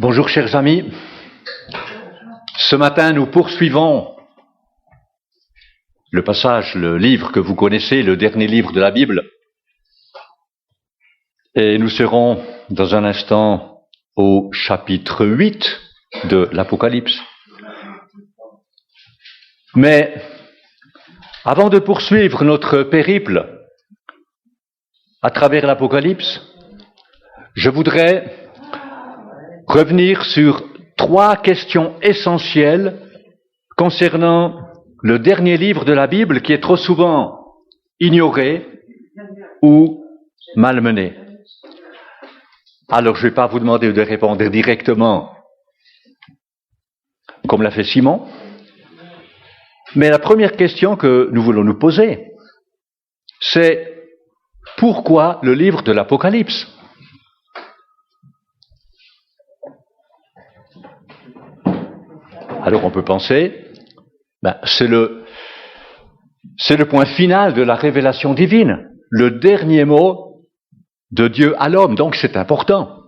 Bonjour chers amis, ce matin nous poursuivons le passage, le livre que vous connaissez, le dernier livre de la Bible, et nous serons dans un instant au chapitre 8 de l'Apocalypse. Mais avant de poursuivre notre périple à travers l'Apocalypse, je voudrais revenir sur 3 questions essentielles concernant le dernier livre de la Bible qui est trop souvent ignoré ou malmené. Alors je ne vais pas vous demander de répondre directement comme l'a fait Simon, mais la première question que nous voulons nous poser, c'est pourquoi le livre de l'Apocalypse ? Alors on peut penser, c'est le point final de la révélation divine, le dernier mot de Dieu à l'homme, donc c'est important.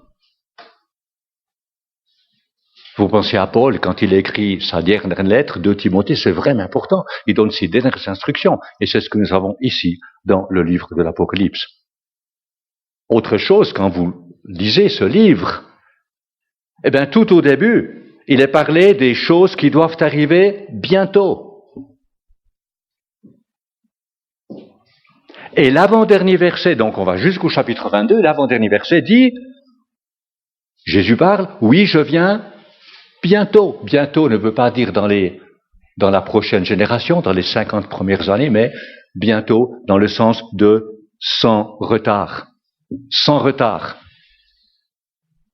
Vous pensez à Paul, quand il écrit sa dernière lettre, 2 Timothée, c'est vraiment important. Il donne ses dernières instructions, et c'est ce que nous avons ici dans le livre de l'Apocalypse. Autre chose, quand vous lisez ce livre, tout au début, il est parlé des choses qui doivent arriver bientôt. Et l'avant-dernier verset, donc on va jusqu'au chapitre 22, l'avant-dernier verset dit, Jésus parle, oui, je viens bientôt. Bientôt ne veut pas dire dans la prochaine génération, dans les 50 premières années, mais bientôt dans le sens de sans retard. Sans retard.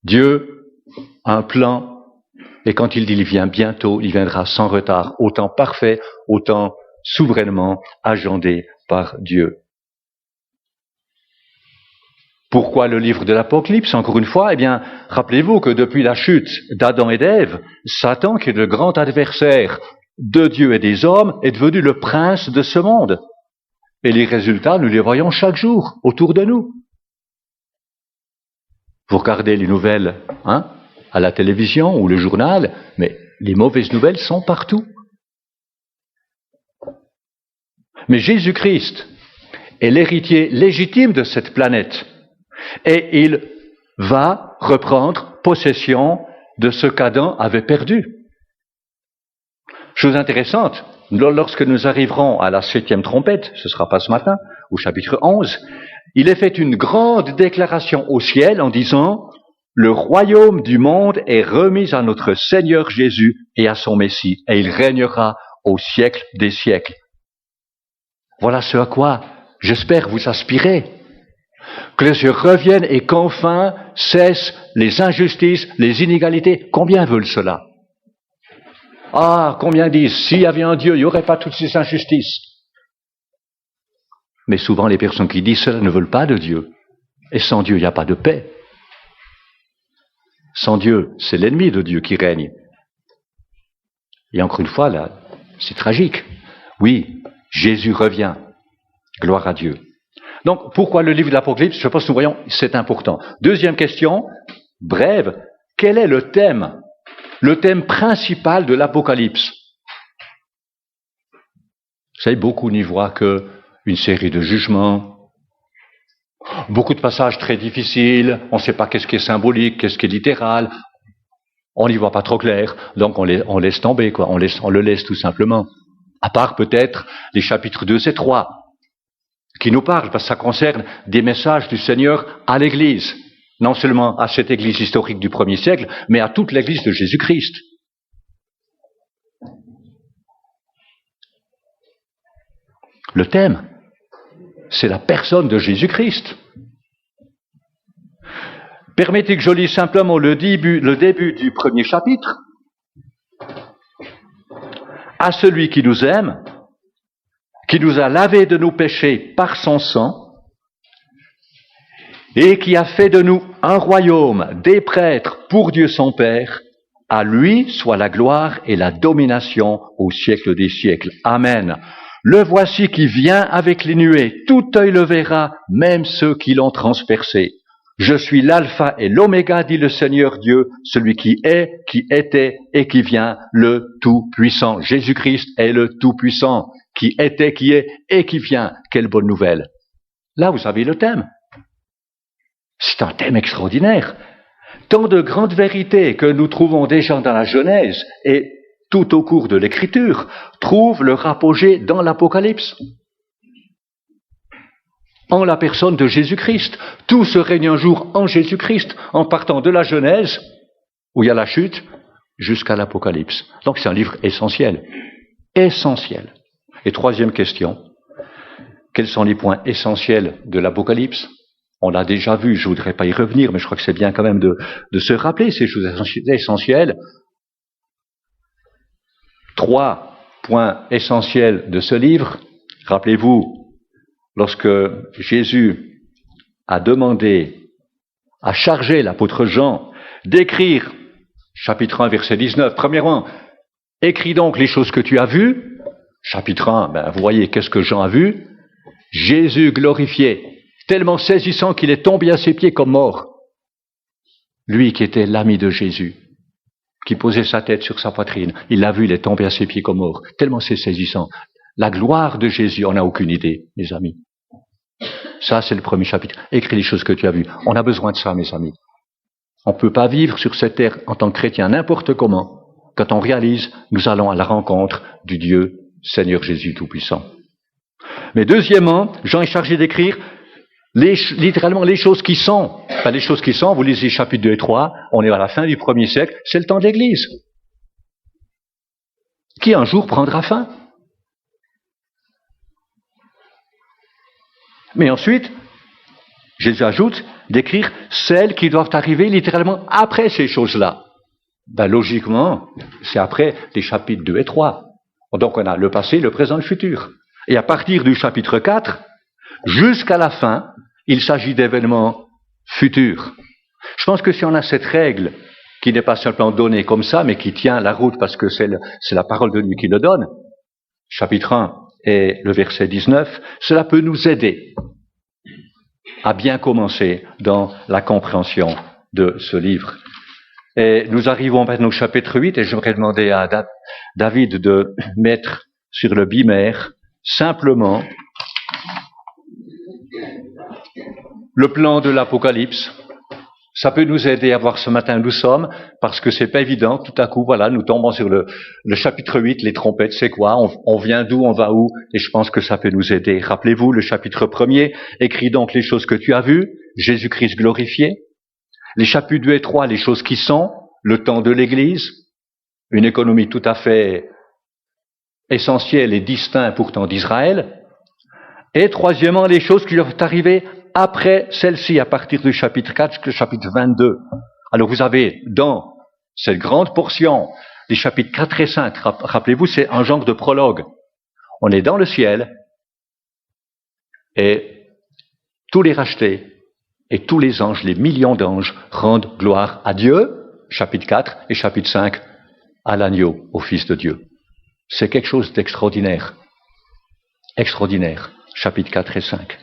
Dieu a un plan. Et quand il dit il vient bientôt, il viendra sans retard, autant parfait, autant souverainement agendé par Dieu. Pourquoi le livre de l'Apocalypse, encore une fois? Rappelez-vous que depuis la chute d'Adam et d'Ève, Satan, qui est le grand adversaire de Dieu et des hommes, est devenu le prince de ce monde. Et les résultats, nous les voyons chaque jour, autour de nous. Vous regardez les nouvelles, à la télévision ou le journal, mais les mauvaises nouvelles sont partout. Mais Jésus-Christ est l'héritier légitime de cette planète et il va reprendre possession de ce qu'Adam avait perdu. Chose intéressante, lorsque nous arriverons à la 7e trompette, ce ne sera pas ce matin, au chapitre 11, il est fait une grande déclaration au ciel en disant « Le royaume du monde est remis à notre Seigneur Jésus et à son Messie, et il régnera au siècle des siècles. » Voilà ce à quoi j'espère vous aspirez. Que le Seigneur revienne et qu'enfin cessent les injustices, les inégalités. Combien veulent cela? Combien disent, s'il y avait un Dieu, il n'y aurait pas toutes ces injustices. Mais souvent les personnes qui disent cela ne veulent pas de Dieu. Et sans Dieu, il n'y a pas de paix. Sans Dieu, c'est l'ennemi de Dieu qui règne. Et encore une fois, là, c'est tragique. Oui, Jésus revient. Gloire à Dieu. Donc, pourquoi le livre de l'Apocalypse? Je pense que nous voyons, c'est important. Deuxième question, brève, quel est le thème principal de l'Apocalypse? Vous savez, beaucoup n'y voient qu'une série de jugements, beaucoup de passages très difficiles, on ne sait pas qu'est-ce qui est symbolique, qu'est-ce qui est littéral, on n'y voit pas trop clair, donc on laisse tomber, on le laisse tout simplement. À part peut-être les chapitres 2 et 3, qui nous parlent, parce que ça concerne des messages du Seigneur à l'Église, non seulement à cette Église historique du 1er siècle, mais à toute l'Église de Jésus-Christ. Le thème, c'est la personne de Jésus-Christ. Permettez que je lise simplement le début du 1er chapitre. À celui qui nous aime, qui nous a lavés de nos péchés par son sang, et qui a fait de nous un royaume, des prêtres pour Dieu son Père, à lui soit la gloire et la domination au siècle des siècles. Amen. Le voici qui vient avec les nuées, tout œil le verra, même ceux qui l'ont transpercé. Je suis l'alpha et l'oméga, dit le Seigneur Dieu, celui qui est, qui était et qui vient, le Tout-Puissant. Jésus-Christ est le Tout-Puissant, qui était, qui est et qui vient. Quelle bonne nouvelle. Là, vous avez le thème. C'est un thème extraordinaire. Tant de grandes vérités que nous trouvons déjà dans la Genèse et tout au cours de l'Écriture trouvent leur apogée dans l'Apocalypse. En la personne de Jésus-Christ. Tout se règne un jour en Jésus-Christ, en partant de la Genèse, où il y a la chute, jusqu'à l'Apocalypse. Donc c'est un livre essentiel. Essentiel. Et troisième question, quels sont les points essentiels de l'Apocalypse? On l'a déjà vu, je ne voudrais pas y revenir, mais je crois que c'est bien quand même de se rappeler ces choses essentielles. 3 points essentiels de ce livre. Rappelez-vous, lorsque Jésus a demandé, a chargé l'apôtre Jean d'écrire, chapitre 1, verset 19, premièrement, écris donc les choses que tu as vues. Chapitre 1, vous voyez, qu'est-ce que Jean a vu? Jésus glorifié, tellement saisissant qu'il est tombé à ses pieds comme mort. Lui qui était l'ami de Jésus, qui posait sa tête sur sa poitrine, il l'a vu, il est tombé à ses pieds comme mort. Tellement c'est saisissant. La gloire de Jésus, on n'a aucune idée, mes amis. Ça, c'est le premier chapitre. Écris les choses que tu as vues. On a besoin de ça, mes amis. On ne peut pas vivre sur cette terre en tant que chrétien n'importe comment quand on réalise nous allons à la rencontre du Dieu Seigneur Jésus Tout-Puissant. Mais deuxièmement, Jean est chargé d'écrire littéralement les choses qui sont. Enfin, les choses qui sont, vous lisez chapitres 2 et 3, on est à la fin du 1er siècle, c'est le temps de l'Église. Qui un jour prendra fin. Mais ensuite, Jésus ajoute d'écrire celles qui doivent arriver littéralement après ces choses-là. Logiquement, c'est après les chapitres 2 et 3. Donc on a le passé, le présent, le futur. Et à partir du chapitre 4, jusqu'à la fin, il s'agit d'événements futurs. Je pense que si on a cette règle, qui n'est pas simplement donnée comme ça, mais qui tient la route parce que c'est la parole de Dieu qui le donne, chapitre 1 et le verset 19, cela peut nous aider à bien commencer dans la compréhension de ce livre. Et nous arrivons maintenant au chapitre 8, et j'aimerais demander à David de mettre sur le bimère simplement le plan de l'Apocalypse. Ça peut nous aider à voir ce matin où nous sommes, parce que c'est pas évident. Tout à coup, voilà, nous tombons sur le chapitre 8, les trompettes, c'est quoi? On vient d'où? On va où? Et je pense que ça peut nous aider. Rappelez-vous, le chapitre 1er, écris donc les choses que tu as vues, Jésus-Christ glorifié. Les chapitres 2 et 3, les choses qui sont, le temps de l'Église, une économie tout à fait essentielle et distincte pourtant d'Israël. Et troisièmement, les choses qui doivent arriver après celle-ci, à partir du chapitre 4 jusqu'au chapitre 22. Alors vous avez dans cette grande portion, les chapitres 4 et 5, rappelez-vous, c'est un genre de prologue. On est dans le ciel, et tous les rachetés, et tous les anges, les millions d'anges, rendent gloire à Dieu, chapitre 4, et chapitre 5, à l'agneau, au Fils de Dieu. C'est quelque chose d'extraordinaire. Extraordinaire, chapitre 4 et 5.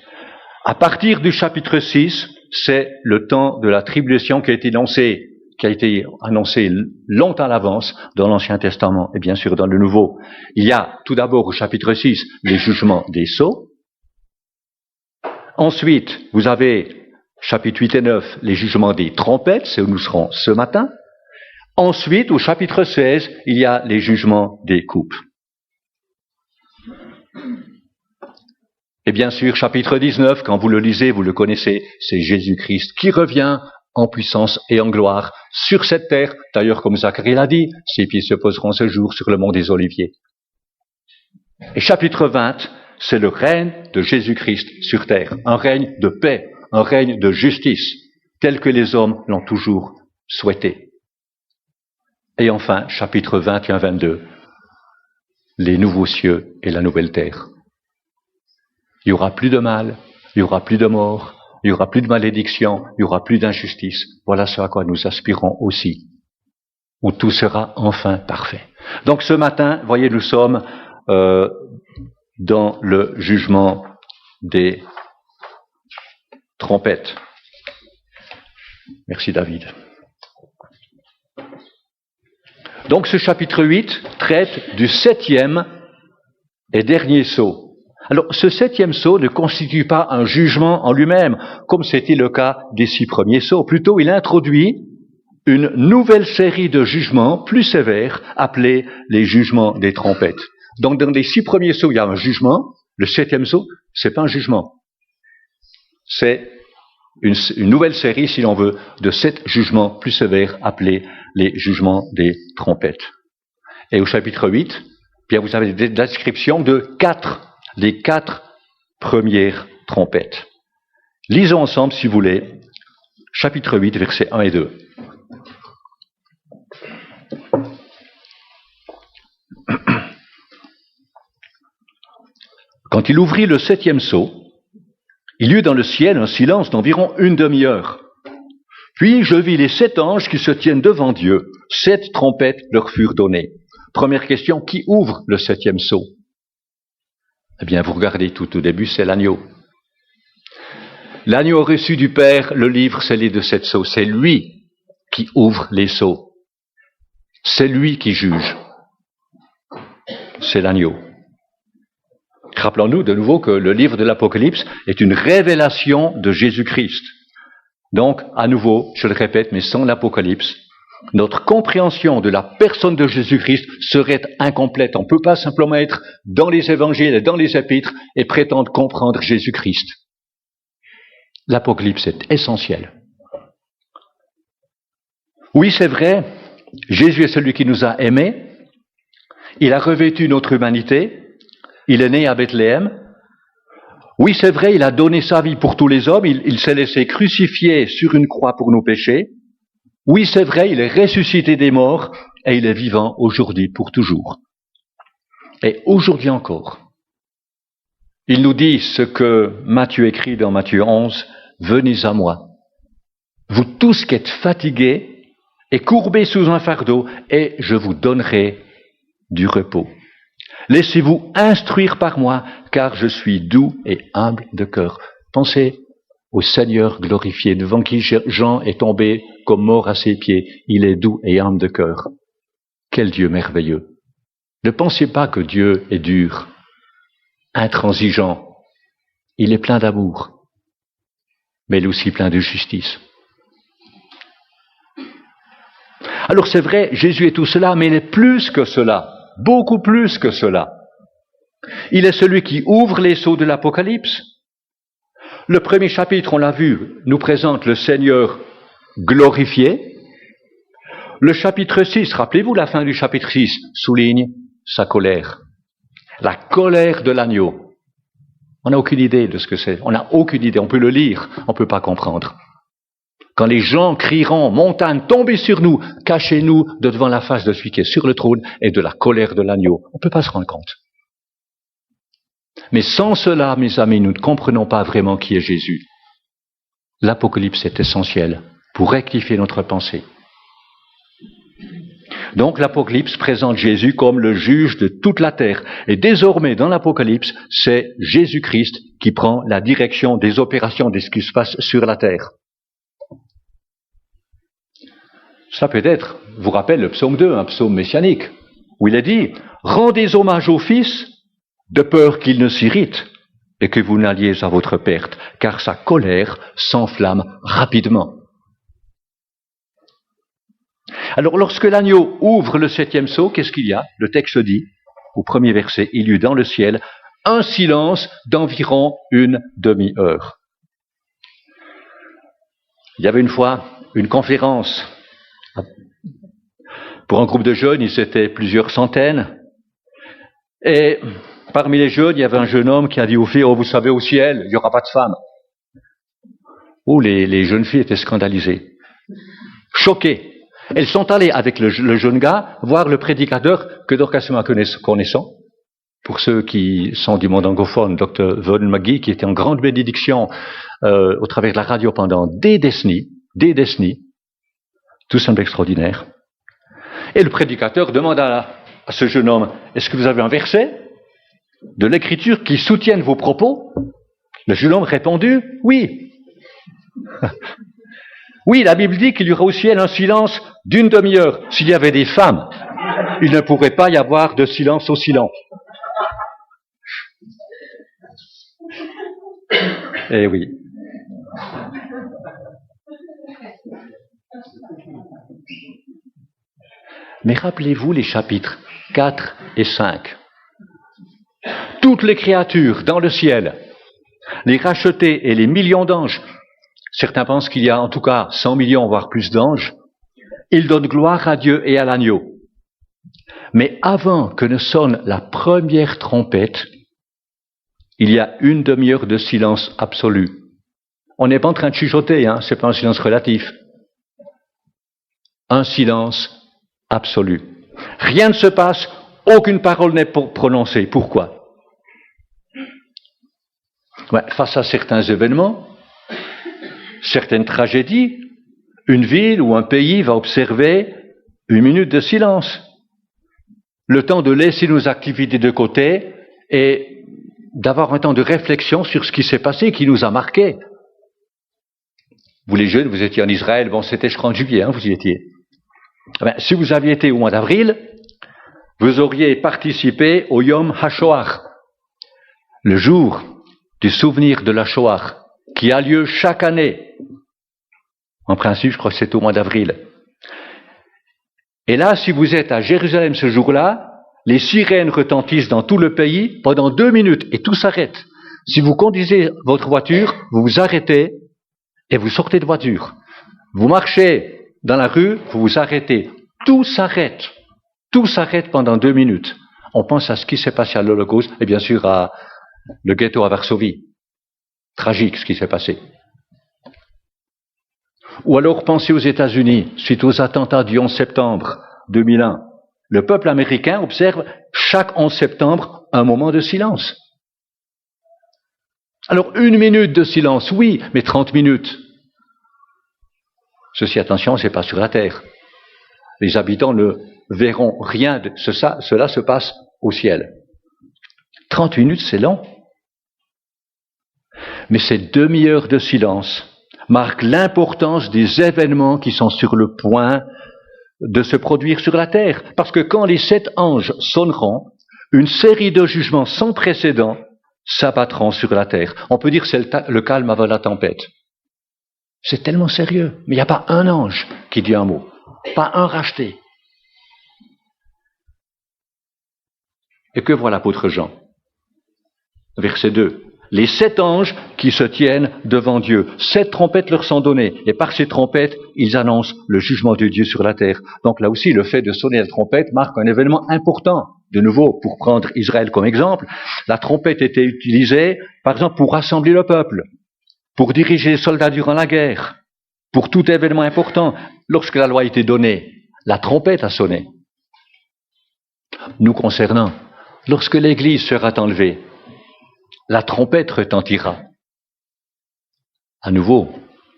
À partir du chapitre 6, c'est le temps de la tribulation qui a été annoncé longtemps à l'avance dans l'Ancien Testament et bien sûr dans le Nouveau. Il y a tout d'abord au chapitre 6 les jugements des sceaux. Ensuite, vous avez chapitre 8 et 9 les jugements des trompettes, c'est où nous serons ce matin. Ensuite, au chapitre 16, il y a les jugements des coupes. Et bien sûr, chapitre 19, quand vous le lisez, vous le connaissez, c'est Jésus-Christ qui revient en puissance et en gloire sur cette terre. D'ailleurs, comme Zacharie l'a dit, ses pieds se poseront ce jour sur le mont des Oliviers. Et chapitre 20, c'est le règne de Jésus-Christ sur terre. Un règne de paix, un règne de justice, tel que les hommes l'ont toujours souhaité. Et enfin, chapitre 21-22, les nouveaux cieux et la nouvelle terre. Il n'y aura plus de mal, il n'y aura plus de mort, il n'y aura plus de malédiction, il n'y aura plus d'injustice. Voilà ce à quoi nous aspirons aussi, où tout sera enfin parfait. Donc ce matin, voyez, nous sommes dans le jugement des trompettes. Merci David. Donc ce chapitre 8 traite du 7e et dernier sceau. Alors ce 7e sceau ne constitue pas un jugement en lui-même, comme c'était le cas des 6 premiers sceaux. Plutôt, il introduit une nouvelle série de jugements plus sévères, appelés les jugements des trompettes. Donc dans les 6 premiers sceaux, il y a un jugement. Le 7e sceau, c'est pas un jugement. C'est une nouvelle série, si l'on veut, de 7 jugements plus sévères, appelés les jugements des trompettes. Et au chapitre 8, bien vous avez des descriptions de les 4 premières trompettes. Lisons ensemble, si vous voulez, chapitre 8, versets 1 et 2. Quand il ouvrit le 7e sceau, il y eut dans le ciel un silence d'environ une demi-heure. Puis je vis les 7 anges qui se tiennent devant Dieu. 7 trompettes leur furent données. Première question, qui ouvre le 7e sceau? Eh bien, vous regardez tout au début, c'est l'agneau. L'agneau a reçu du Père le livre scellé de 7 sceaux. C'est lui qui ouvre les sceaux. C'est lui qui juge. C'est l'agneau. Rappelons-nous de nouveau que le livre de l'Apocalypse est une révélation de Jésus-Christ. Donc, à nouveau, je le répète, mais sans l'Apocalypse, notre compréhension de la personne de Jésus-Christ serait incomplète. On ne peut pas simplement être dans les évangiles et dans les épîtres et prétendre comprendre Jésus-Christ. L'Apocalypse est essentiel. Oui, c'est vrai, Jésus est celui qui nous a aimés. Il a revêtu notre humanité. Il est né à Bethléem. Oui, c'est vrai, il a donné sa vie pour tous les hommes. Il s'est laissé crucifier sur une croix pour nos péchés. Oui, c'est vrai, il est ressuscité des morts et il est vivant aujourd'hui pour toujours. Et aujourd'hui encore, il nous dit ce que Matthieu écrit dans Matthieu 11, « Venez à moi, vous tous qui êtes fatigués et courbés sous un fardeau, et je vous donnerai du repos. Laissez-vous instruire par moi, car je suis doux et humble de cœur. » Pensez au Seigneur glorifié, devant qui Jean est tombé comme mort à ses pieds. Il est doux et humble de cœur. Quel Dieu merveilleux! Ne pensez pas que Dieu est dur, intransigeant. Il est plein d'amour, mais il est aussi plein de justice. Alors c'est vrai, Jésus est tout cela, mais il est plus que cela, beaucoup plus que cela. Il est celui qui ouvre les sceaux de l'Apocalypse. Le premier chapitre, on l'a vu, nous présente le Seigneur glorifié. Le chapitre 6, rappelez-vous la fin du chapitre 6, souligne sa colère. La colère de l'agneau. On n'a aucune idée de ce que c'est. On n'a aucune idée. On peut le lire, on ne peut pas comprendre. Quand les gens crieront, montagne, tombez sur nous, cachez-nous de devant la face de celui qui est sur le trône et de la colère de l'agneau. On ne peut pas se rendre compte. Mais sans cela, mes amis, nous ne comprenons pas vraiment qui est Jésus. L'Apocalypse est essentiel pour rectifier notre pensée. Donc l'Apocalypse présente Jésus comme le juge de toute la terre. Et désormais, dans l'Apocalypse, c'est Jésus-Christ qui prend la direction des opérations de ce qui se passe sur la terre. Ça peut-être vous rappelle le psaume 2, un psaume messianique, où il est dit « Rendez hommage au Fils, de peur qu'il ne s'irrite et que vous n'alliez à votre perte, car sa colère s'enflamme rapidement. » Alors, lorsque l'agneau ouvre le 7e sceau, qu'est-ce qu'il y a? Le texte dit, au premier verset, « Il y eut dans le ciel un silence d'environ une demi-heure. » Il y avait une fois une conférence pour un groupe de jeunes, ils étaient plusieurs centaines, et parmi les jeunes, il y avait un jeune homme qui a dit aux filles, « Oh, vous savez, au ciel, il n'y aura pas de femmes. » Oh, les jeunes filles étaient scandalisées, choquées. Elles sont allées avec le jeune gars voir le prédicateur que Dorcas et moi connaissons. Pour ceux qui sont du monde anglophone, Dr. Vernon McGee, qui était en grande bénédiction au travers de la radio pendant des décennies, tout semble extraordinaire. Et le prédicateur demande à ce jeune homme, « Est-ce que vous avez un verset de l'Écriture qui soutienne vos propos ?» Le jeune homme répondit, « Oui. » Oui, la Bible dit qu'il y aura au ciel un silence d'une demi-heure. S'il y avait des femmes, il ne pourrait pas y avoir de silence oscillant. Eh oui. Mais rappelez-vous les chapitres 4 et 5. Toutes les créatures dans le ciel, les rachetés et les millions d'anges, certains pensent qu'il y a en tout cas 100 millions, voire plus d'anges, ils donnent gloire à Dieu et à l'agneau. Mais avant que ne sonne la première trompette, il y a une demi-heure de silence absolu. On n'est pas en train de chuchoter, c'est pas un silence relatif. Un silence absolu. Rien ne se passe, aucune parole n'est prononcée. Pourquoi ? Face à certains événements, certaines tragédies, une ville ou un pays va observer une minute de silence. Le temps de laisser nos activités de côté et d'avoir un temps de réflexion sur ce qui s'est passé, qui nous a marqués. Vous les jeunes, vous étiez en Israël, c'était je crois en juillet, vous y étiez. Si vous aviez été au mois d'avril, vous auriez participé au Yom HaShoah, le jour du souvenir de la Shoah, qui a lieu chaque année. En principe, je crois que c'est au mois d'avril. Et là, si vous êtes à Jérusalem ce jour-là, les sirènes retentissent dans tout le pays pendant 2 minutes et tout s'arrête. Si vous conduisez votre voiture, vous vous arrêtez et vous sortez de voiture. Vous marchez dans la rue, vous vous arrêtez. Tout s'arrête. Tout s'arrête pendant 2 minutes. On pense à ce qui s'est passé à l'Holocauste et bien sûr à le ghetto à Varsovie. Tragique ce qui s'est passé. Ou alors pensez aux États-Unis, suite aux attentats du 11 septembre 2001. Le peuple américain observe chaque 11 septembre un moment de silence. Alors 1 minute de silence, oui, mais 30 minutes. Ceci, attention, c'est pas sur la terre. Les habitants ne verront rien de cela se passe au ciel. 30 minutes, c'est long. Mais ces demi-heures de silence marquent l'importance des événements qui sont sur le point de se produire sur la terre. Parce que quand les 7 anges sonneront, une série de jugements sans précédent s'abattront sur la terre. On peut dire que c'est le calme avant la tempête. C'est tellement sérieux. Mais il n'y a pas un ange qui dit un mot. Pas un racheté. Et que voit l'apôtre Jean ? Verset 2. Les 7 anges qui se tiennent devant Dieu. 7 trompettes leur sont données. Et par ces trompettes, ils annoncent le jugement de Dieu sur la terre. Donc là aussi, le fait de sonner la trompette marque un événement important. De nouveau, pour prendre Israël comme exemple, la trompette était utilisée, par exemple, pour rassembler le peuple, pour diriger les soldats durant la guerre, pour tout événement important. Lorsque la loi a été donnée, la trompette a sonné. Nous concernant, lorsque l'Église sera enlevée, la trompette retentira. À nouveau,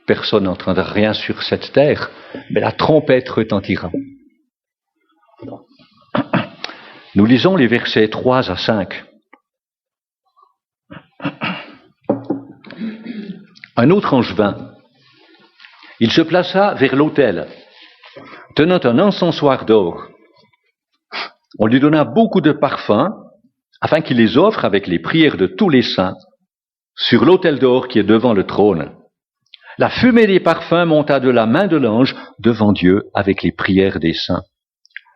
personne n'entendra rien sur cette terre, mais la trompette retentira. Nous lisons les versets 3 à 5. Un autre ange vint. Il se plaça vers l'autel, tenant un encensoir d'or. On lui donna beaucoup de parfums, afin qu'il les offre avec les prières de tous les saints sur l'autel d'or qui est devant le trône. La fumée des parfums monta de la main de l'ange devant Dieu avec les prières des saints.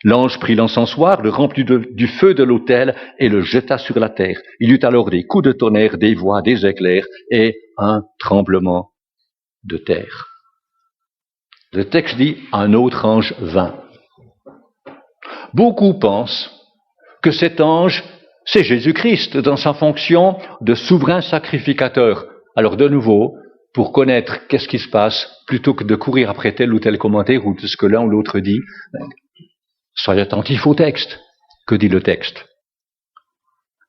L'ange prit l'encensoir, le remplit du feu de l'autel et le jeta sur la terre. Il y eut alors des coups de tonnerre, des voix, des éclairs et un tremblement de terre. Le texte dit « un autre ange vint ». Beaucoup pensent que cet ange, c'est Jésus-Christ dans sa fonction de souverain sacrificateur. Alors de nouveau, pour connaître qu'est-ce qui se passe, plutôt que de courir après tel ou tel commentaire ou de ce que l'un ou l'autre dit, soyez attentifs au texte. Que dit le texte ?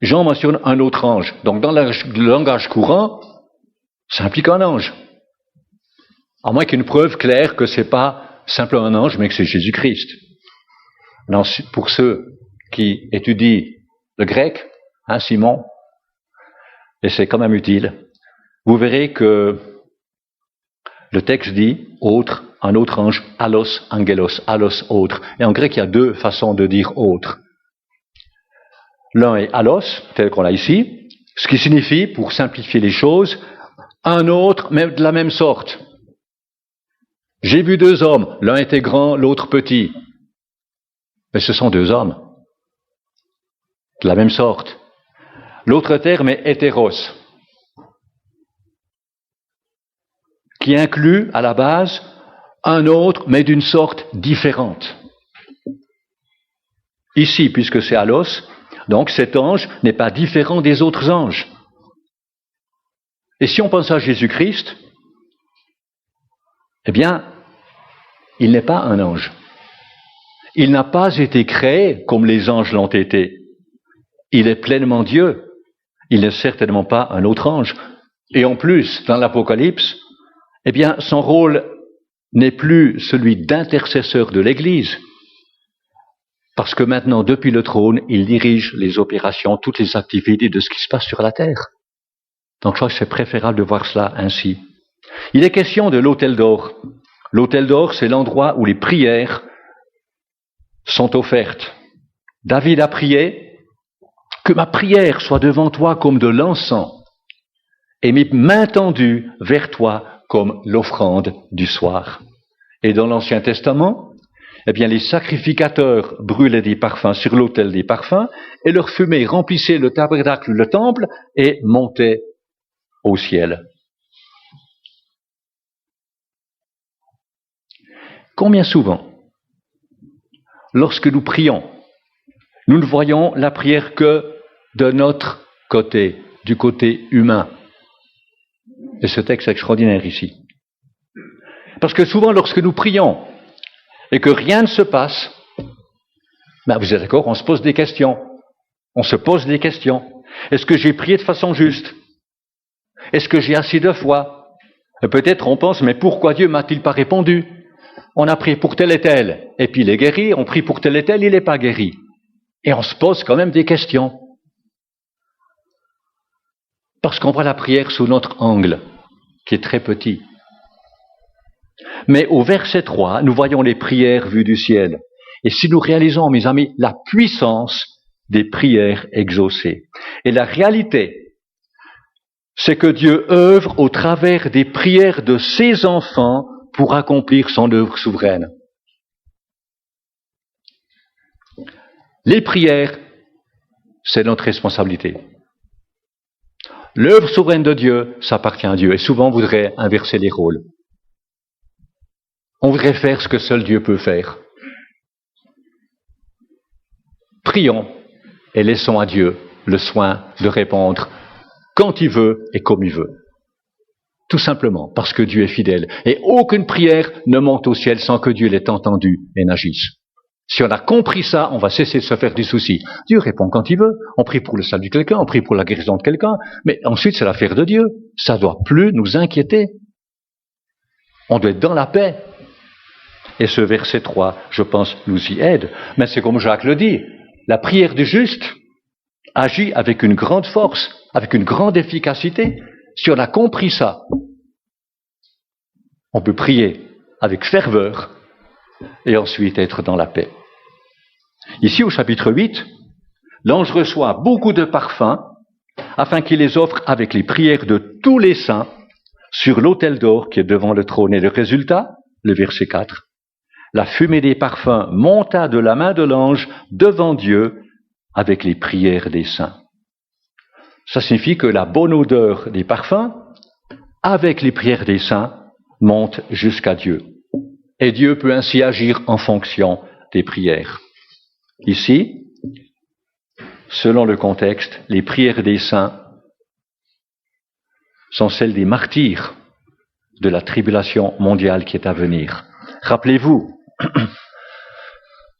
Jean mentionne un autre ange. Donc dans le langage courant, ça implique un ange. À moins qu'il y ait une preuve claire que ce n'est pas simplement un ange, mais que c'est Jésus-Christ. Non, pour ceux qui étudient le grec, Simon, et c'est quand même utile, vous verrez que Le texte dit autre, un autre ange, allos angelos, allos autre. Et en grec, il y a deux façons de dire autre. L'un est allos, tel qu'on l'a ici, ce qui signifie, pour simplifier les choses, un autre, mais de la même sorte. J'ai vu deux hommes, l'un était grand, l'autre petit. Mais ce sont deux hommes, de la même sorte. L'autre terme est hétéros, qui inclut à la base un autre, mais d'une sorte différente. Ici, puisque c'est allos, donc cet ange n'est pas différent des autres anges. Et si on pense à Jésus-Christ, eh bien, il n'est pas un ange. Il n'a pas été créé comme les anges l'ont été. Il est pleinement Dieu. Il n'est certainement pas un autre ange. Et en plus, dans l'Apocalypse, eh bien, son rôle n'est plus celui d'intercesseur de l'Église, parce que maintenant, depuis le trône, il dirige les opérations, toutes les activités de ce qui se passe sur la terre. Donc je crois que c'est préférable de voir cela ainsi. Il est question de l'autel d'or. L'autel d'or, c'est l'endroit où les prières sont offertes. David a prié que ma prière soit devant toi comme de l'encens et mes mains tendues vers toi comme l'offrande du soir. Et dans l'Ancien Testament, eh bien, les sacrificateurs brûlaient des parfums sur l'autel des parfums et leur fumée remplissait le tabernacle, le temple et montait au ciel. Combien souvent, lorsque nous prions, nous ne voyons la prière que de notre côté, du côté humain. Et ce texte est extraordinaire ici. Parce que souvent, lorsque nous prions et que rien ne se passe, ben vous êtes d'accord, on se pose des questions. On se pose des questions. Est-ce que j'ai prié de façon juste? Est-ce que j'ai assez de foi? Et peut-être on pense, mais pourquoi Dieu m'a-t-il pas répondu? On a prié pour tel et tel, et puis il est guéri, on prie pour tel et tel, il n'est pas guéri. Et on se pose quand même des questions. Parce qu'on voit la prière sous notre angle, qui est très petit. Mais au verset 3, nous voyons les prières vues du ciel. Et si nous réalisons, mes amis, la puissance des prières exaucées. Et la réalité, c'est que Dieu œuvre au travers des prières de ses enfants pour accomplir son œuvre souveraine. Les prières, c'est notre responsabilité. L'œuvre souveraine de Dieu, ça appartient à Dieu. Et souvent, on voudrait inverser les rôles. On voudrait faire ce que seul Dieu peut faire. Prions et laissons à Dieu le soin de répondre quand il veut et comme il veut. Tout simplement parce que Dieu est fidèle. Et aucune prière ne monte au ciel sans que Dieu l'ait entendue et n'agisse. Si on a compris ça, on va cesser de se faire du souci. Dieu répond quand il veut. On prie pour le salut de quelqu'un, on prie pour la guérison de quelqu'un. Mais ensuite, c'est l'affaire de Dieu. Ça ne doit plus nous inquiéter. On doit être dans la paix. Et ce verset 3, je pense, nous y aide. Mais c'est comme Jacques le dit. La prière du juste agit avec une grande force, avec une grande efficacité. Si on a compris ça, on peut prier avec ferveur et ensuite être dans la paix. Ici, au chapitre 8, l'ange reçoit beaucoup de parfums afin qu'il les offre avec les prières de tous les saints sur l'autel d'or qui est devant le trône. Et le résultat, le verset 4, la fumée des parfums monta de la main de l'ange devant Dieu avec les prières des saints. Ça signifie que la bonne odeur des parfums, avec les prières des saints, monte jusqu'à Dieu. Et Dieu peut ainsi agir en fonction des prières. Ici, selon le contexte, les prières des saints sont celles des martyrs de la tribulation mondiale qui est à venir. Rappelez-vous,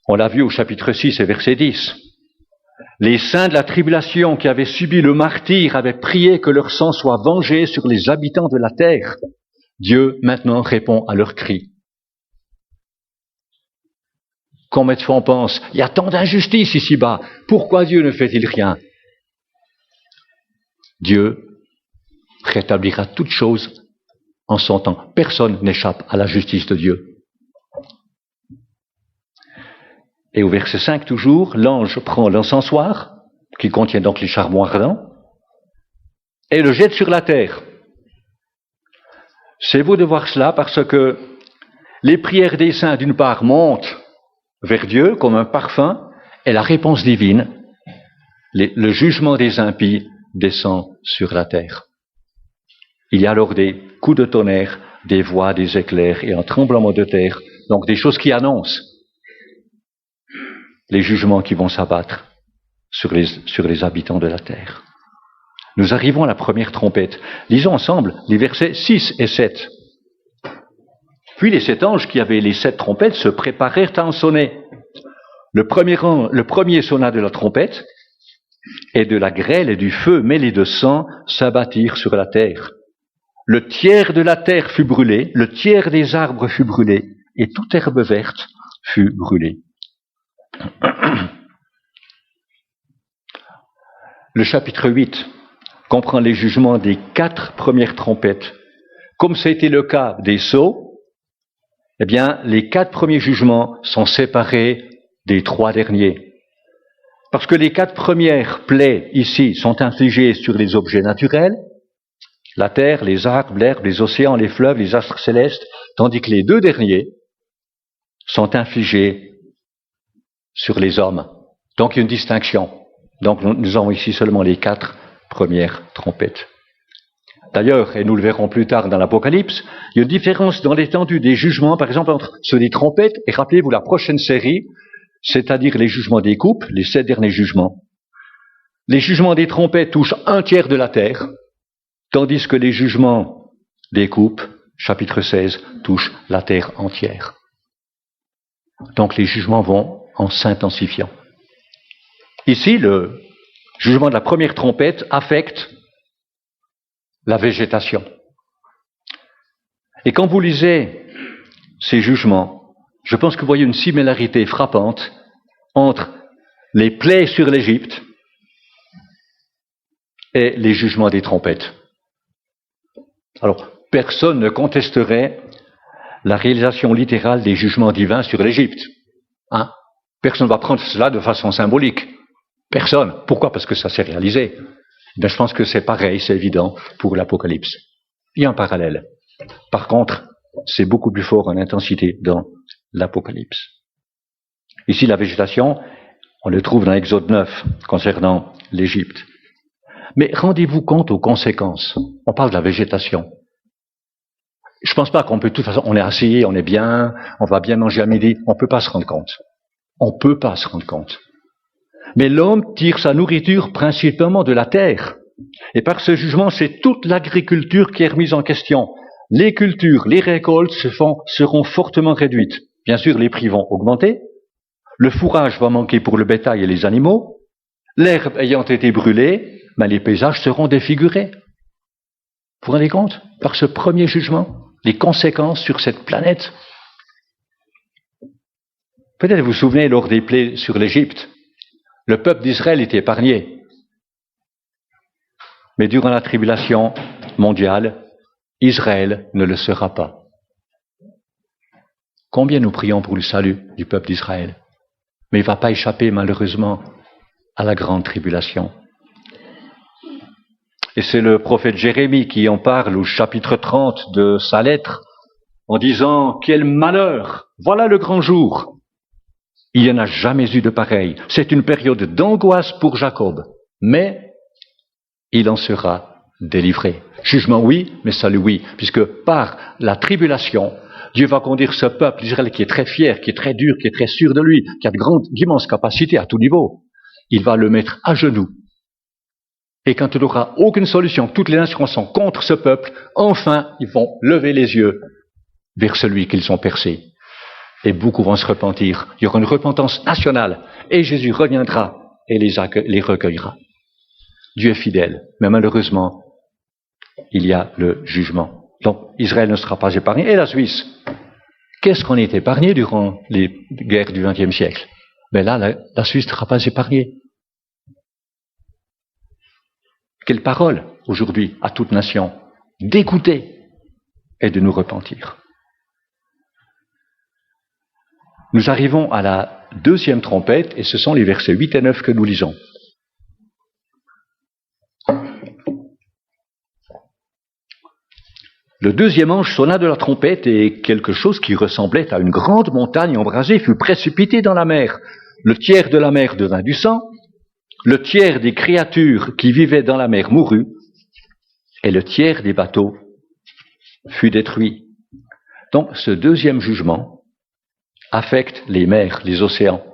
on l'a vu au chapitre 6 et verset 10, les saints de la tribulation qui avaient subi le martyre avaient prié que leur sang soit vengé sur les habitants de la terre. Dieu maintenant répond à leurs cris. Combien de fois on pense, il y a tant d'injustice ici-bas, pourquoi Dieu ne fait-il rien? Dieu rétablira toutes choses en son temps. Personne n'échappe à la justice de Dieu. Et au verset 5 toujours, l'ange prend l'encensoir, qui contient donc les charbons ardents, et le jette sur la terre. C'est beau de voir cela parce que les prières des saints, d'une part, montent vers Dieu comme un parfum, et la réponse divine, le jugement des impies, descend sur la terre. Il y a alors des coups de tonnerre, des voix, des éclairs et un tremblement de terre, donc des choses qui annoncent les jugements qui vont s'abattre sur les habitants de la terre. Nous arrivons à la première trompette. Lisons ensemble les versets 6 et 7. Puis les 7 anges qui avaient les 7 trompettes se préparèrent à en sonner. Le premier sonna de la trompette, et de la grêle et du feu mêlés de sang s'abattirent sur la terre. Le tiers de la terre fut brûlé, le tiers des arbres fut brûlé, et toute herbe verte fut brûlée. Le chapitre 8 comprend les jugements des 4 premières trompettes. Comme c'était le cas des sceaux, eh bien, les 4 premiers jugements sont séparés des 3 derniers. Parce que les 4 premières plaies ici sont infligées sur les objets naturels, la terre, les arbres, l'herbe, les océans, les fleuves, les astres célestes, tandis que les 2 derniers sont infligés sur les hommes. Donc il y a une distinction. Donc nous avons ici seulement les 4 premières trompettes. D'ailleurs, et nous le verrons plus tard dans l'Apocalypse, il y a une différence dans l'étendue des jugements, par exemple, entre ceux des trompettes et, rappelez-vous, la prochaine série, c'est-à-dire les jugements des coupes, les 7 derniers jugements. Les jugements des trompettes touchent 1/3 de la terre, tandis que les jugements des coupes, chapitre 16, touchent la terre entière. Donc les jugements vont en s'intensifiant. Ici, le jugement de la première trompette affecte la végétation. Et quand vous lisez ces jugements, je pense que vous voyez une similarité frappante entre les plaies sur l'Égypte et les jugements des trompettes. Alors, personne ne contesterait la réalisation littérale des jugements divins sur l'Égypte. Personne ne va prendre cela de façon symbolique. Personne. Pourquoi? Parce que ça s'est réalisé. Ben, je pense que c'est pareil, c'est évident pour l'Apocalypse. Il y a un parallèle. Par contre, c'est beaucoup plus fort en intensité dans l'Apocalypse. Ici, la végétation, on le trouve dans Exode 9, concernant l'Égypte. Mais rendez-vous compte aux conséquences. On parle de la végétation. Je ne pense pas qu'on peut, de toute façon, on est assis, on est bien, on va bien manger à midi, on ne peut pas se rendre compte. On ne peut pas se rendre compte. Mais l'homme tire sa nourriture principalement de la terre. Et par ce jugement, c'est toute l'agriculture qui est remise en question. Les cultures, les récoltes seront fortement réduites. Bien sûr, les prix vont augmenter. Le fourrage va manquer pour le bétail et les animaux. L'herbe ayant été brûlée, les paysages seront défigurés. Vous vous rendez compte? Par ce premier jugement, les conséquences sur cette planète. Peut-être vous vous souvenez, lors des plaies sur l'Égypte, le peuple d'Israël était épargné. Mais durant la tribulation mondiale, Israël ne le sera pas. Combien nous prions pour le salut du peuple d'Israël? Mais il ne va pas échapper malheureusement à la grande tribulation. Et c'est le prophète Jérémie qui en parle au chapitre 30 de sa lettre, en disant « Quel malheur! Voilà le grand jour! Il n'y en a jamais eu de pareil. C'est une période d'angoisse pour Jacob, mais il en sera délivré. » Jugement oui, mais salut oui, puisque par la tribulation, Dieu va conduire ce peuple d'Israël qui est très fier, qui est très dur, qui est très sûr de lui, qui a d'immenses capacités à tout niveau. Il va le mettre à genoux. Et quand il n'aura aucune solution, toutes les nations sont contre ce peuple, enfin, ils vont lever les yeux vers celui qu'ils ont percé. Et beaucoup vont se repentir. Il y aura une repentance nationale. Et Jésus reviendra et les recueillera. Dieu est fidèle. Mais malheureusement, il y a le jugement. Donc, Israël ne sera pas épargné. Et la Suisse, qu'est-ce qu'on est épargné durant les guerres du XXe siècle? Mais là, la Suisse ne sera pas épargnée. Quelle parole, aujourd'hui, à toute nation. D'écouter. et de nous repentir. Nous arrivons à la deuxième trompette, et ce sont les versets 8 et 9 que nous lisons. Le deuxième ange sonna de la trompette, et quelque chose qui ressemblait à une grande montagne embrasée fut précipité dans la mer. Le tiers de la mer devint du sang, le tiers des créatures qui vivaient dans la mer mourut, et le tiers des bateaux fut détruit. Donc ce deuxième jugement affecte les mers, les océans.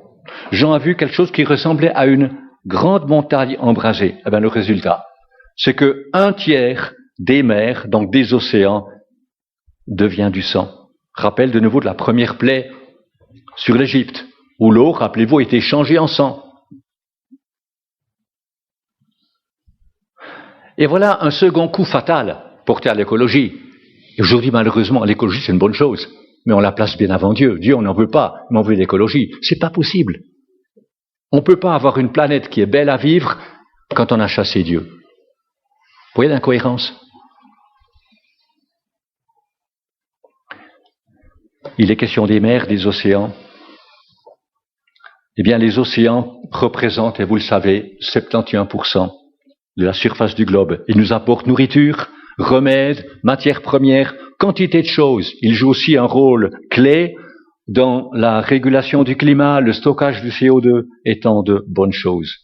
Jean a vu quelque chose qui ressemblait à une grande montagne embrasée. Eh bien, le résultat, c'est que un tiers des mers, donc des océans, devient du sang. Rappel de nouveau de la première plaie sur l'Égypte, où l'eau, rappelez-vous, était changée en sang. Et voilà un second coup fatal porté à l'écologie. Et aujourd'hui, malheureusement, l'écologie, c'est une bonne chose, mais on la place bien avant Dieu. Dieu, on n'en veut pas, mais on veut l'écologie. C'est pas possible. On ne peut pas avoir une planète qui est belle à vivre quand on a chassé Dieu. Vous voyez l'incohérence? Il est question des mers, des océans. Eh bien, les océans représentent, et vous le savez, 71% de la surface du globe. Ils nous apportent nourriture, remèdes, matières premières, quantité de choses. Ils jouent aussi un rôle clé dans la régulation du climat, le stockage du CO2 étant de bonnes choses.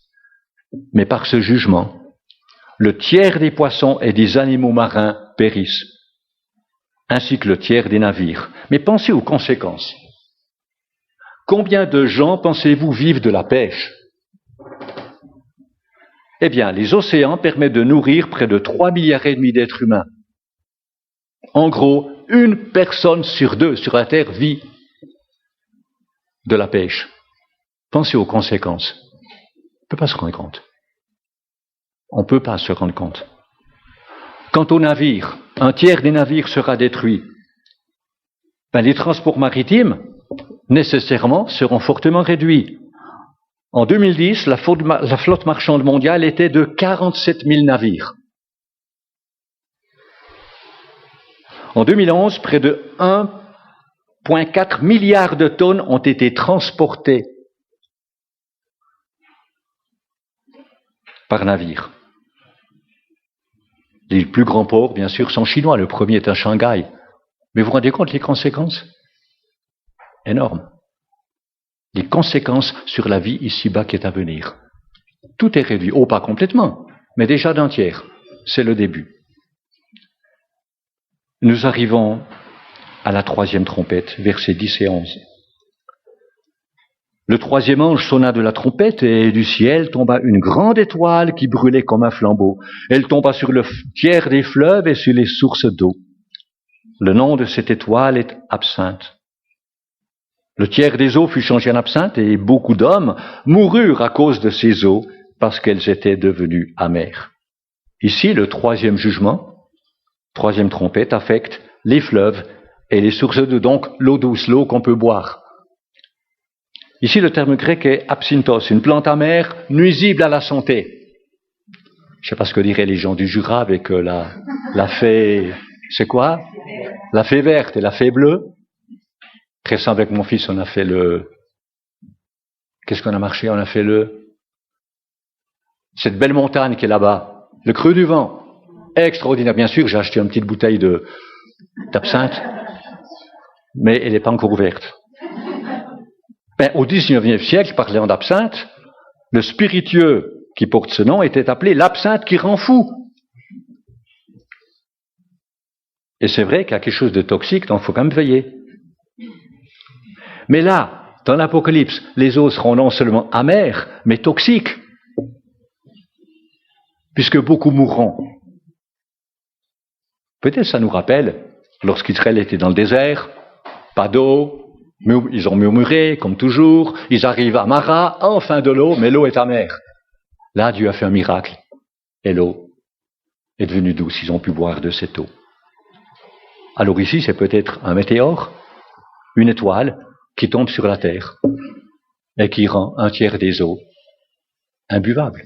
Mais par ce jugement, le tiers des poissons et des animaux marins périssent, ainsi que le tiers des navires. Mais pensez aux conséquences. Combien de gens, pensez-vous, vivent de la pêche? Eh bien, les océans permettent de nourrir près de 3,5 milliards d'êtres humains. En gros, une personne sur deux sur la Terre vit de la pêche. Pensez aux conséquences. On ne peut pas se rendre compte. On ne peut pas se rendre compte. Quant aux navires, un tiers des navires sera détruit. Les transports maritimes, nécessairement, seront fortement réduits. En 2010, la flotte marchande mondiale était de 47 000 navires. En 2011, près de 1,4 milliard de tonnes ont été transportées par navire. Les plus grands ports, bien sûr, sont chinois. Le premier est à Shanghai. Mais vous vous rendez compte les conséquences? Énormes. Les conséquences sur la vie ici-bas qui est à venir. Tout est réduit. Oh, pas complètement, mais déjà d'un tiers. C'est le début. Nous arrivons à la troisième trompette, versets 10 et 11. Le troisième ange sonna de la trompette et du ciel tomba une grande étoile qui brûlait comme un flambeau. Elle tomba sur le tiers des fleuves et sur les sources d'eau. Le nom de cette étoile est absinthe. Le tiers des eaux fut changé en absinthe et beaucoup d'hommes moururent à cause de ces eaux parce qu'elles étaient devenues amères. Ici, le troisième jugement, troisième trompette, affecte les fleuves et les sources d'eau, donc l'eau douce, l'eau qu'on peut boire. Ici, le terme grec est absinthos, une plante amère nuisible à la santé. Je ne sais pas ce que diraient les gens du Jura avec la fée, c'est quoi? La fée verte et la fée bleue. Récemment, avec mon fils, on a fait qu'est-ce qu'on a marché? On a fait cette belle montagne qui est là-bas, le creux du vent. Extraordinaire. Bien sûr, j'ai acheté une petite bouteille d'absinthe, mais elle n'est pas encore ouverte. Au XIXe siècle, parlant d'absinthe, le spiritueux qui porte ce nom était appelé l'absinthe qui rend fou. Et c'est vrai qu'il y a quelque chose de toxique, donc il faut quand même veiller. Mais là, dans l'Apocalypse, les eaux seront non seulement amères, mais toxiques, puisque beaucoup mourront. Peut-être ça nous rappelle, lorsqu'Israël était dans le désert, pas d'eau, ils ont murmuré, comme toujours, ils arrivent à Mara, enfin de l'eau, mais l'eau est amère. Là, Dieu a fait un miracle, et l'eau est devenue douce, ils ont pu boire de cette eau. Alors ici, c'est peut-être un météore, une étoile, qui tombe sur la terre, et qui rend un tiers des eaux imbuvables.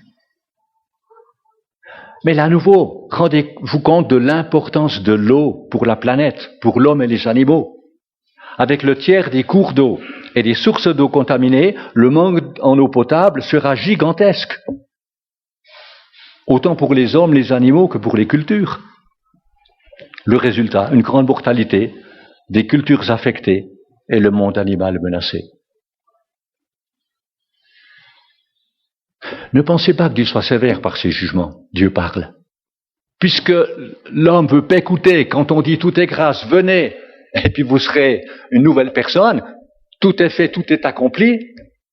Mais là, à nouveau, rendez-vous compte de l'importance de l'eau pour la planète, pour l'homme et les animaux. Avec le tiers des cours d'eau et des sources d'eau contaminées, le manque en eau potable sera gigantesque. Autant pour les hommes, les animaux que pour les cultures. Le résultat, une grande mortalité, des cultures affectées et le monde animal menacé. Ne pensez pas que Dieu soit sévère par ses jugements. Dieu parle. Puisque l'homme veut pas écouter, quand on dit tout est grâce, venez, et puis vous serez une nouvelle personne, tout est fait, tout est accompli,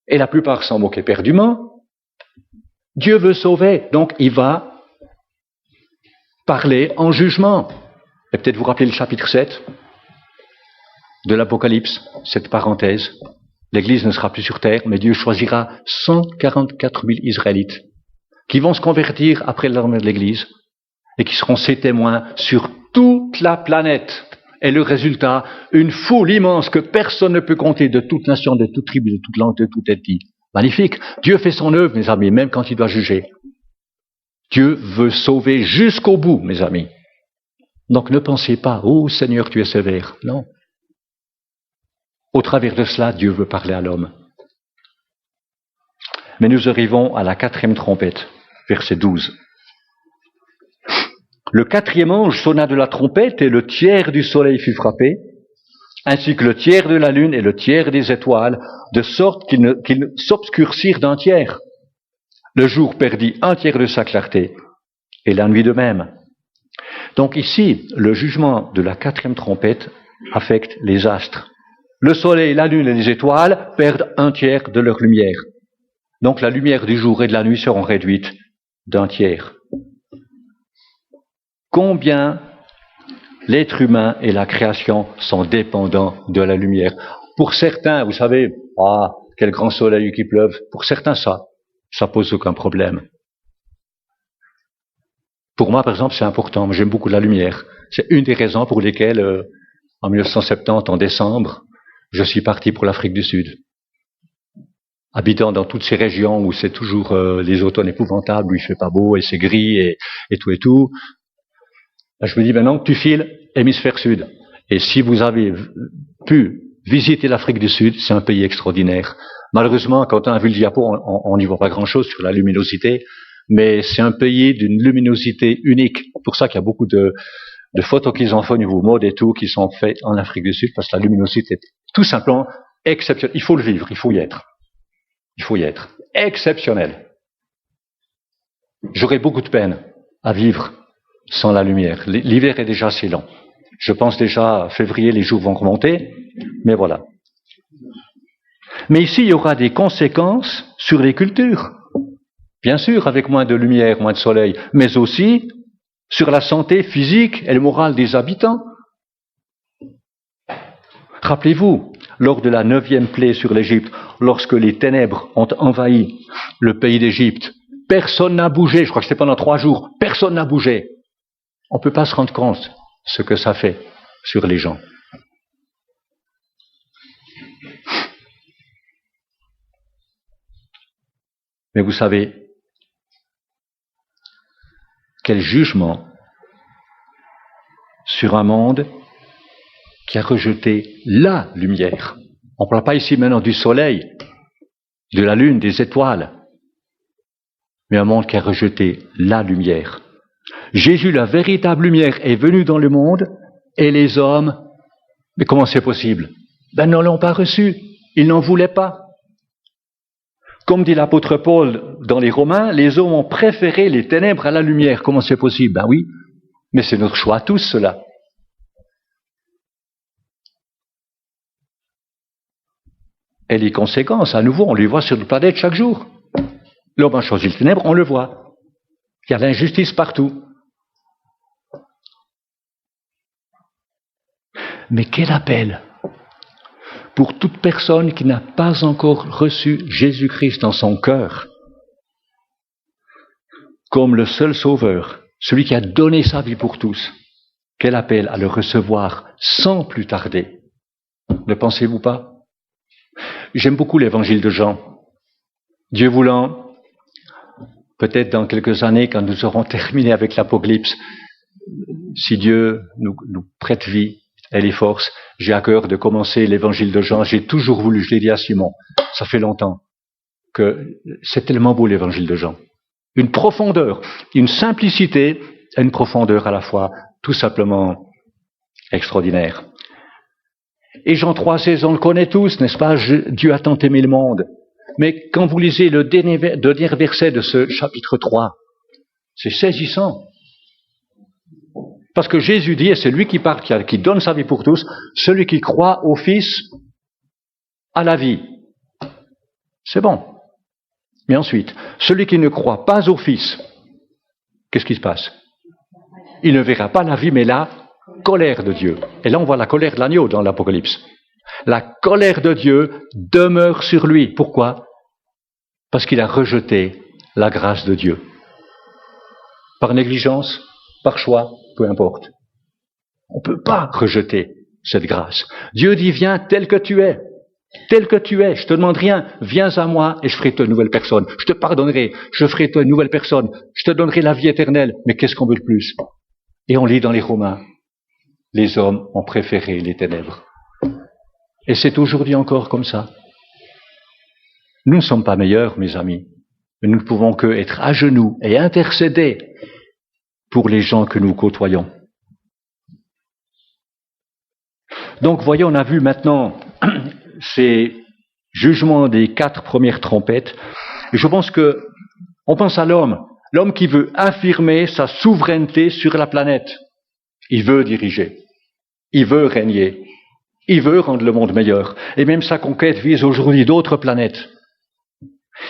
et la plupart s'en moquent éperdument. Dieu veut sauver, donc il va parler en jugement. Et peut-être vous rappelez le chapitre 7 de l'Apocalypse, cette parenthèse. L'Église ne sera plus sur terre, mais Dieu choisira 144 000 Israélites qui vont se convertir après l'armée de l'Église et qui seront ses témoins sur toute la planète. Et le résultat, une foule immense que personne ne peut compter, de toute nation, de toute tribu, de toute langue, de tout ethnie. Magnifique. Dieu fait son œuvre, mes amis, même quand il doit juger. Dieu veut sauver jusqu'au bout, mes amis. Donc ne pensez pas, oh Seigneur, tu es sévère. Non. Au travers de cela, Dieu veut parler à l'homme. Mais nous arrivons à la 4e trompette, verset 12. Le 4e ange sonna de la trompette et le tiers du soleil fut frappé, ainsi que le tiers de la lune et le tiers des étoiles, de sorte qu'ils s'obscurcirent d'un tiers. Le jour perdit un tiers de sa clarté, et la nuit de même. Donc ici, le jugement de la 4e trompette affecte les astres. Le soleil, la lune et les étoiles perdent un tiers de leur lumière. Donc la lumière du jour et de la nuit seront réduites d'un tiers. Combien l'être humain et la création sont dépendants de la lumière. Pour certains, vous savez, quel grand soleil qui pleuve. Pour certains, ça pose aucun problème. Pour moi, par exemple, c'est important. J'aime beaucoup la lumière. C'est une des raisons pour lesquelles, en 1970, en décembre, je suis parti pour l'Afrique du Sud. Habitant dans toutes ces régions où c'est toujours les automnes épouvantables, où il fait pas beau et c'est gris et tout. Je me dis maintenant que tu files hémisphère sud. Et si vous avez pu visiter l'Afrique du Sud, c'est un pays extraordinaire. Malheureusement, quand on a vu le diapo, on n'y voit pas grand-chose sur la luminosité, mais c'est un pays d'une luminosité unique. C'est pour ça qu'il y a beaucoup de photos qu'ils ont fait au niveau mode et tout, qui sont faites en Afrique du Sud, parce que la luminosité est tout simplement exceptionnelle. Il faut le vivre, il faut y être. Il faut y être. Exceptionnel. J'aurais beaucoup de peine à vivre sans la lumière. L'hiver est déjà assez long. Je pense déjà à février, les jours vont remonter, mais voilà. Mais ici, il y aura des conséquences sur les cultures. Bien sûr, avec moins de lumière, moins de soleil, mais aussi sur la santé physique et morale des habitants. Rappelez-vous, lors de la 9e plaie sur l'Égypte, lorsque les ténèbres ont envahi le pays d'Égypte, personne n'a bougé, je crois que c'était pendant 3 jours, personne n'a bougé. On ne peut pas se rendre compte ce que ça fait sur les gens. Mais vous savez, quel jugement sur un monde qui a rejeté la lumière. On ne parle pas ici maintenant du soleil, de la lune, des étoiles, mais un monde qui a rejeté la lumière. Jésus, la véritable lumière, est venu dans le monde, et les hommes, mais comment c'est possible? Ne l'ont pas reçu, ils n'en voulaient pas. Comme dit l'apôtre Paul dans les Romains, les hommes ont préféré les ténèbres à la lumière. Comment c'est possible? Oui, mais c'est notre choix à tous, cela. Et les conséquences, à nouveau, on les voit sur la planète chaque jour. L'homme a choisi les ténèbres, on le voit. Il y a l'injustice partout. Mais quel appel pour toute personne qui n'a pas encore reçu Jésus-Christ dans son cœur comme le seul sauveur, celui qui a donné sa vie pour tous. Quel appel à le recevoir sans plus tarder. Ne pensez-vous pas? J'aime beaucoup l'évangile de Jean. Dieu voulant, peut-être dans quelques années, quand nous aurons terminé avec l'Apocalypse, si Dieu nous prête vie et les forces, j'ai à cœur de commencer l'évangile de Jean. J'ai toujours voulu, je l'ai dit à Simon, ça fait longtemps, que c'est tellement beau l'évangile de Jean. Une profondeur, une simplicité et une profondeur à la fois, tout simplement extraordinaire. Et Jean 3,16, on le connaît tous, n'est-ce pas? Dieu a tant aimé le monde. Mais quand vous lisez le dernier verset de ce chapitre 3, c'est saisissant. Parce que Jésus dit, et c'est lui qui parle, qui donne sa vie pour tous, celui qui croit au Fils a la vie. C'est bon. Mais ensuite, celui qui ne croit pas au Fils, qu'est-ce qui se passe? Il ne verra pas la vie, mais la colère de Dieu. Et là, on voit la colère de l'agneau dans l'Apocalypse. La colère de Dieu demeure sur lui. Pourquoi? Parce qu'il a rejeté la grâce de Dieu. Par négligence, par choix, peu importe. On ne peut pas rejeter cette grâce. Dieu dit, viens tel que tu es. Tel que tu es, je te demande rien, viens à moi et je ferai toi une nouvelle personne. Je te pardonnerai, je ferai toi une nouvelle personne. Je te donnerai la vie éternelle. Mais qu'est-ce qu'on veut de plus? Et on lit dans les Romains, les hommes ont préféré les ténèbres. Et c'est aujourd'hui encore comme ça. Nous ne sommes pas meilleurs, mes amis, mais nous ne pouvons que être à genoux et intercéder pour les gens que nous côtoyons. Donc, voyez, on a vu maintenant ces jugements des 4 premières trompettes. Et je pense que, on pense à l'homme qui veut affirmer sa souveraineté sur la planète. Il veut diriger, il veut régner, il veut rendre le monde meilleur. Et même sa conquête vise aujourd'hui d'autres planètes.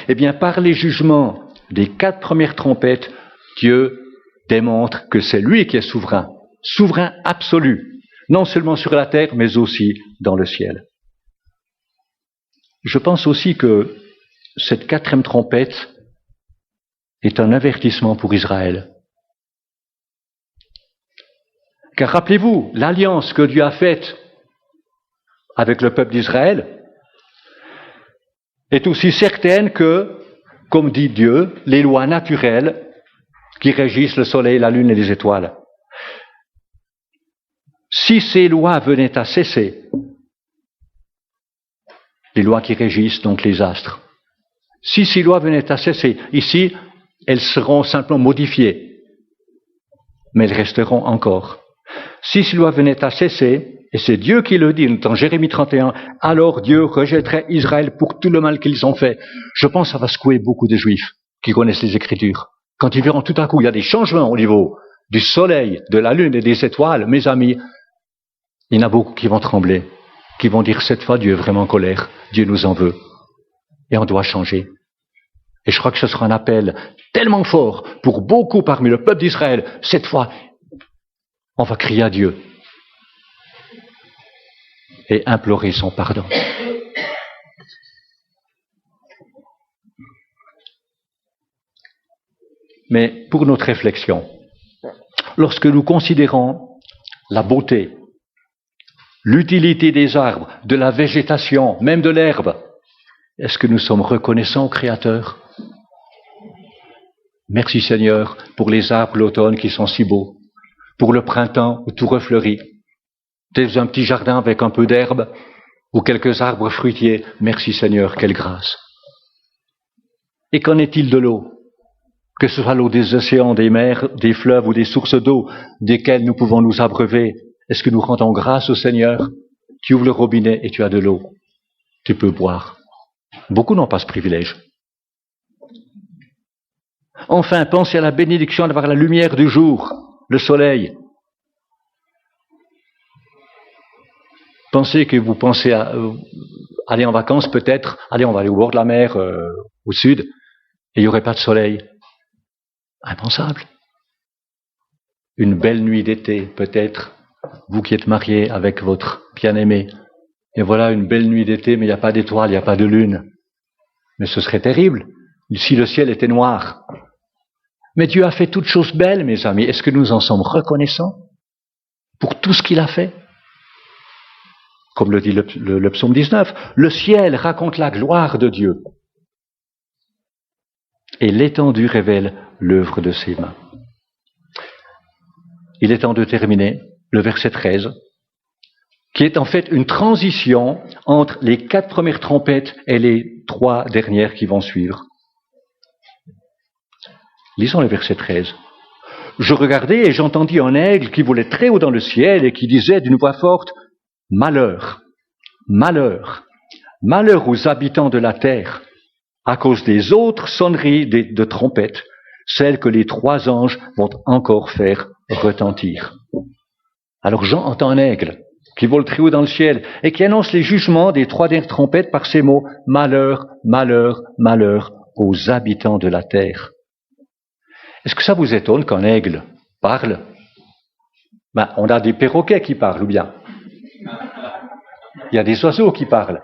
Eh bien, par les jugements des 4 premières trompettes, Dieu démontre que c'est lui qui est souverain, souverain absolu, non seulement sur la terre, mais aussi dans le ciel. Je pense aussi que cette 4e trompette est un avertissement pour Israël. Car rappelez-vous, l'alliance que Dieu a faite avec le peuple d'Israël est aussi certaine que, comme dit Dieu, les lois naturelles qui régissent le soleil, la lune et les étoiles. Si ces lois venaient à cesser, les lois qui régissent donc les astres, si ces lois venaient à cesser, ici, elles seront simplement modifiées, mais elles resteront encore. Si ces lois venaient à cesser, et c'est Dieu qui le dit dans Jérémie 31, alors Dieu rejetterait Israël pour tout le mal qu'ils ont fait. Je pense que ça va secouer beaucoup de Juifs qui connaissent les Écritures. Quand ils verront tout à coup, il y a des changements au niveau du soleil, de la lune et des étoiles, mes amis, il y en a beaucoup qui vont trembler, qui vont dire cette fois Dieu est vraiment en colère, Dieu nous en veut, et on doit changer. Et je crois que ce sera un appel tellement fort pour beaucoup parmi le peuple d'Israël, cette fois, on va crier à Dieu et implorer son pardon. Mais pour notre réflexion, lorsque nous considérons la beauté, l'utilité des arbres, de la végétation, même de l'herbe, est-ce que nous sommes reconnaissants au Créateur? Merci Seigneur pour les arbres l'automne qui sont si beaux, pour le printemps où tout refleurit, peut-être un petit jardin avec un peu d'herbe ou quelques arbres fruitiers. Merci Seigneur, quelle grâce. Et qu'en est-il de l'eau? Que ce soit l'eau des océans, des mers, des fleuves ou des sources d'eau desquelles nous pouvons nous abreuver, est-ce que nous rendons grâce au Seigneur? Tu ouvres le robinet et tu as de l'eau. Tu peux boire. Beaucoup n'ont pas ce privilège. Enfin, pensez à la bénédiction d'avoir la lumière du jour, le soleil. Pensez que vous pensez à aller en vacances peut-être, allez, on va aller au bord de la mer, au sud, et il n'y aurait pas de soleil. Impensable. Une belle nuit d'été, peut-être, vous qui êtes mariés avec votre bien-aimé, et voilà une belle nuit d'été, mais il n'y a pas d'étoiles, il n'y a pas de lune. Mais ce serait terrible, si le ciel était noir. Mais Dieu a fait toutes choses belles, mes amis. Est-ce que nous en sommes reconnaissants pour tout ce qu'il a fait? Comme le dit le psaume 19, le ciel raconte la gloire de Dieu. et l'étendue révèle l'œuvre de ses mains. Il est temps de terminer le verset 13, qui est en fait une transition entre les 4 premières trompettes et les 3 dernières qui vont suivre. Lisons le verset 13. Je regardais et j'entendis un aigle qui volait très haut dans le ciel et qui disait d'une voix forte, « Malheur, malheur, malheur aux habitants de la terre, à cause des autres sonneries de trompettes, celles que les 3 anges vont encore faire retentir. » Alors Jean entend un aigle qui vole très haut dans le ciel et qui annonce les jugements des 3 dernières trompettes par ces mots, « Malheur, malheur, malheur aux habitants de la terre. » Est-ce que ça vous étonne qu'un aigle parle? On a des perroquets qui parlent, ou bien? Il y a des oiseaux qui parlent.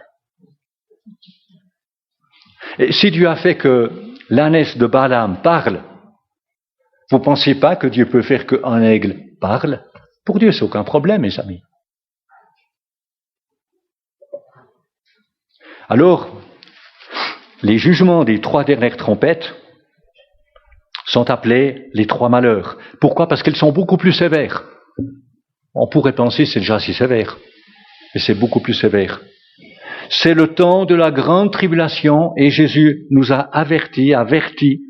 Et si Dieu a fait que l'ânesse de Balaam parle, vous ne pensez pas que Dieu peut faire qu'un aigle parle? Pour Dieu, c'est aucun problème, mes amis. Alors, les jugements des 3 dernières trompettes sont appelés les 3 malheurs. Pourquoi? Parce qu'ils sont beaucoup plus sévères. On pourrait penser que c'est déjà si sévère, mais c'est beaucoup plus sévère. C'est le temps de la grande tribulation et Jésus nous a averti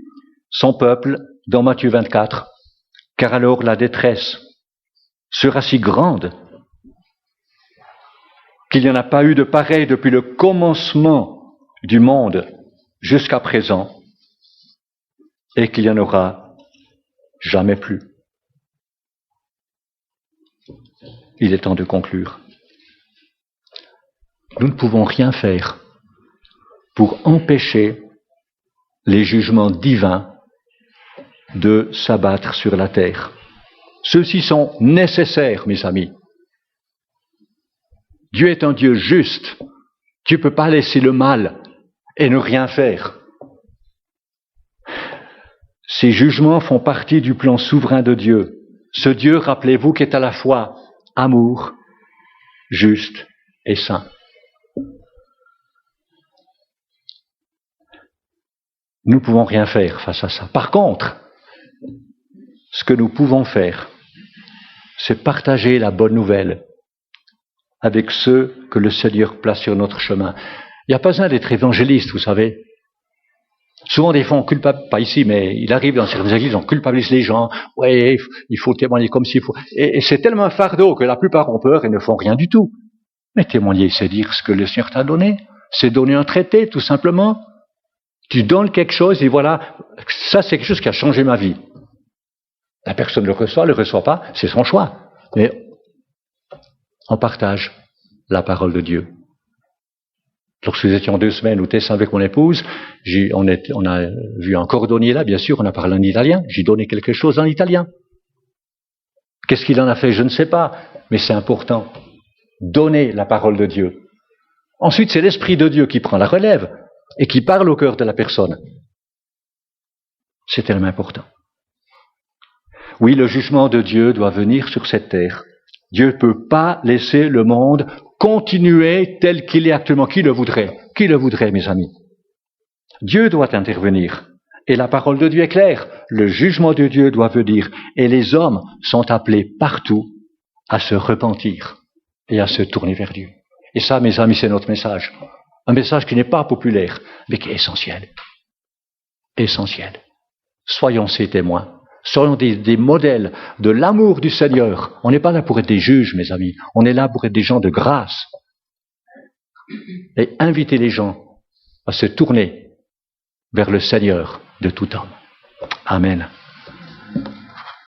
son peuple dans Matthieu 24, car alors la détresse sera si grande qu'il n'y en a pas eu de pareil depuis le commencement du monde jusqu'à présent et qu'il n'y en aura jamais plus. Il est temps de conclure. Nous ne pouvons rien faire pour empêcher les jugements divins de s'abattre sur la terre. Ceux-ci sont nécessaires, mes amis. Dieu est un Dieu juste. Dieu ne peut pas laisser le mal et ne rien faire. Ces jugements font partie du plan souverain de Dieu. Ce Dieu, rappelez-vous, qui est à la fois amour, juste et saint. Nous ne pouvons rien faire face à ça. Par contre, ce que nous pouvons faire, c'est partager la bonne nouvelle avec ceux que le Seigneur place sur notre chemin. Il n'y a pas besoin d'être évangéliste, vous savez. Souvent, des fois, on culpabilise, pas ici, mais il arrive dans certaines églises, on culpabilise les gens. Ouais, il faut témoigner comme s'il faut. Et c'est tellement un fardeau que la plupart ont peur et ne font rien du tout. Mais témoigner, c'est dire ce que le Seigneur t'a donné. C'est donner un traité, tout simplement. Tu donnes quelque chose et voilà, ça c'est quelque chose qui a changé ma vie. La personne le reçoit pas, c'est son choix. Mais on partage la parole de Dieu. Lorsque nous étions 2 semaines au Tessin avec mon épouse, on a vu un cordonnier là, bien sûr, on a parlé en italien, j'ai donné quelque chose en italien. Qu'est-ce qu'il en a fait? Je ne sais pas, mais c'est important. Donner la parole de Dieu. Ensuite, c'est l'Esprit de Dieu qui prend la relève et qui parle au cœur de la personne. C'est tellement important. Oui, le jugement de Dieu doit venir sur cette terre. Dieu ne peut pas laisser le monde continuer tel qu'il est actuellement. Qui le voudrait? Qui le voudrait, mes amis? Dieu doit intervenir. Et la parole de Dieu est claire. Le jugement de Dieu doit venir. Et les hommes sont appelés partout à se repentir et à se tourner vers Dieu. Et ça, mes amis, c'est notre message. Un message qui n'est pas populaire, mais qui est essentiel. Essentiel. Soyons ses témoins. Soyons des modèles de l'amour du Seigneur. On n'est pas là pour être des juges, mes amis. On est là pour être des gens de grâce. Et inviter les gens à se tourner vers le Seigneur de tout homme. Amen.